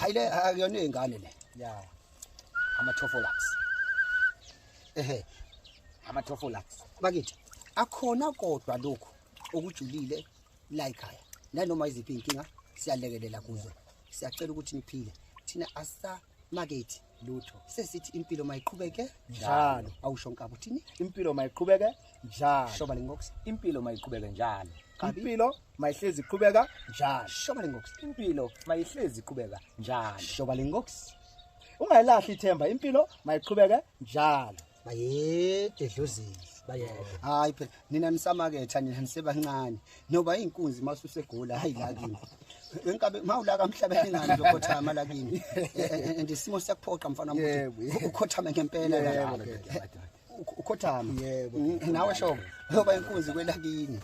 Ayile akuyona ingane le. Yeah. Ama-Topholax. Ama-Topholax. Bakithi akhona kodwa lokho okujulile la ekhaya. Nanoma iziphi inkinga siyalekelela kuzo. Siyacela ukuthi niphile. Thina asa market lutho. Sesithi impilo mayiqhubeke njalo. Awusho Nkaba uthini? Impilo mayiqhubeke njalo. Shoba lengox. Impilo mayiqhubeke njalo. Impilo mayihlezi iqhubeka njalo. Shoba lengox. Impilo mayihlezi iqhubeka njalo. Shoba lengox. Ungayilahli ithemba, impilo mayiqhubeke njalo. Bayede dlozini. Hayi phela nina nisamaketha nina nisebancane noba inkunzi masusegula hayi la kimi Enkabe mawulaka emhlabeni ngani zokhothama la kimi ndisimo siyakuphoqa mfana wami ukhothama ngempela la ukhothama nawe shobo ngoba inkunzi kwelakini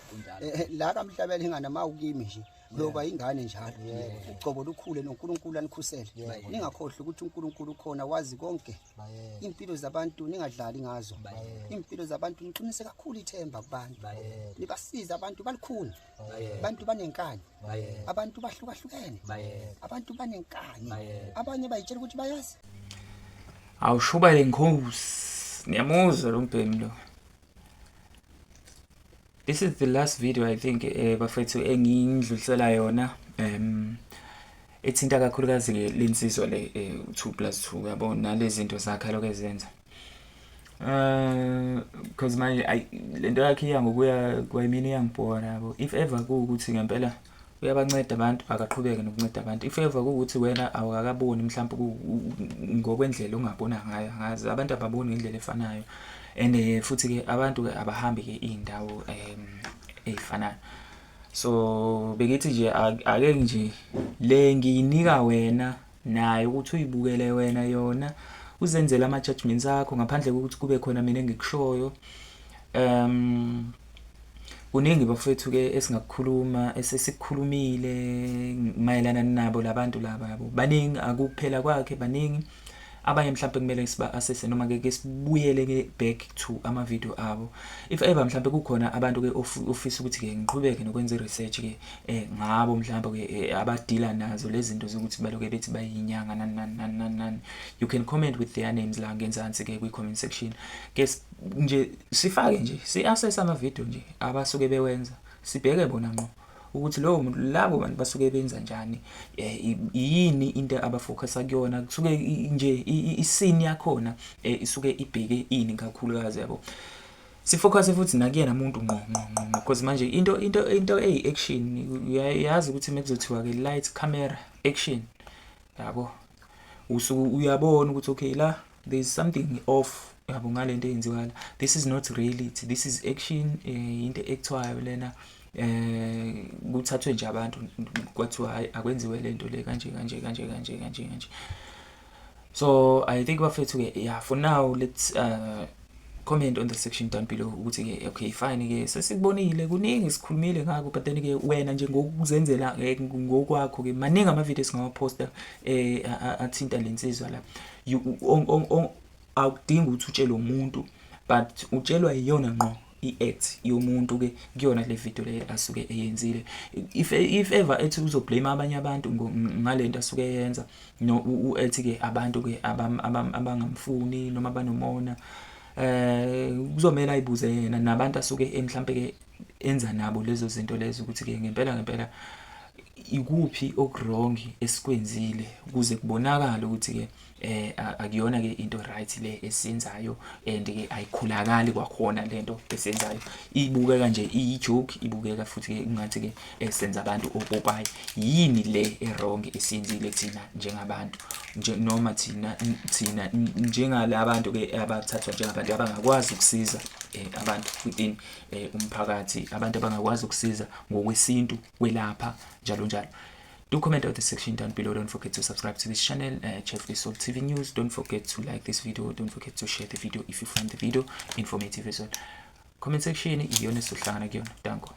la kamhlabeni ingane mawukimi nje ngoba ingane njalo ucobo lukhule noNkulunkulu anikhusele ningakhohle ukuthi uNkulunkulu ukhona wazi konke impilo zabantu ningadlali ngazo impilo zabantu niqinise kakhulu ithemba kubantu nibasiza abantu balikhuni abantu banenkani abantu bahlukahlukene abantu banenkani abanye bayitshela ukuthi bayazi awushuba lenkosi niyamuzwa lo mbhemi lo. This is the last video I think bafethu engindlulisela yona ethinta kakhulukazi lensizwa le 2+2 yabona lezi zinto zakhe lokezenza because manje lento yakhe yangokuya kwayimini yangibhora yabo if ever ukuthi ngempela uyabanceda abantu akaqhubeke nokunceda abantu if ever ukuthi wena awakaboni mhlawumbe ngokwendlela ongabona ngayo ngazi abantu ababoni ngendlela efanayo and futhi ke abantu ke abahambi ke indawo ezifanayo so bekithi nje ake nje le ngiyinika wena naye ukuthi uyibukele wena yona uzenzela ama judgments akho ngaphandle kokuthi kube khona mina engikushoyo kuningi bafethu ke esingakukhuluma esesikhulumile mayelana nabo labantu laba yabo baningi akuphela kwakhe baningi abanye mhlawumbe kumele siba assess noma ke sibuyele ke back to ama video abo if ever mhlawumbe kukhona abantu ke office ukuthi ke ngiqhubeke nokwenza research ke ngabo mhlawumbe ke abadila nazo lezi zinto zokuthi baloke bethi bayinyanga nani you can comment with their names la ngenzansi ke kwi comment section ke nje sifake nje si assess ama video nje abasuke bewenza sibheke bona ngqo ukuthi lo muntu labo bantu basuke benza njani yini into abafocusa kuyona kusuke nje isini yakhona isuke ibheke ini kakhulukazi yabo sifocus futhi nakuyena umuntu ngqo because manje into action uyazi ukuthi mekuzothiwa ke light camera action yabo uyabona ukuthi okay la there is something off yabo ngalento eyenziwala this is not reality this is action into ectwayo lena kuthathwe nje abantu kwathiwa hayi akwenziwe lento le kanje so I think bafethu ke yeah for now let's comment on the section down below ukuthi ke okay fine ke sesikubonile kuningi sikhulumile ngakho but then ke wena nje ngokuzenzela ngokwakho ke maningi ama videos ngawaposta athinta lensizwa la awudingi ukuthi utshele umuntu but utshelwa iyona ngqo iact yomuntu ke kuyona le video le asuke eyenzile if ever ethi uzoblame abanye abantu ngalento asuke yenza no ethi ke abantu ke abangamfuni noma banomona kuzomela ayibuze yena nabantu asuke mhlambe ke enza nabo lezo zinto lezo ukuthi ke ngempela ikuphi okwrong esikwenzile ukuze kubonakala ukuthi ke akuyona ke into right le esenzayo and ke ayikhulakali kwakhona lento esenzayo ibukeka nje ijoke ibukeka futhi ke ungathi ke esenza abantu opopayi yini le errong esenzile thina njengabantu noma thina njengala abantu ke abathathwa njengabantu abangakwazi ukusiza abantu within umphakathi abantu abangakwazi ukusiza ngokwesintu kwelapha njalo. Do comment on the section down below. Don't forget to subscribe to this channel, Chef The Soul TV News. Don't forget to like this video. Don't forget to share the video if you find the video informative as well. Comment section iyona sohlangana kuyona. Danko.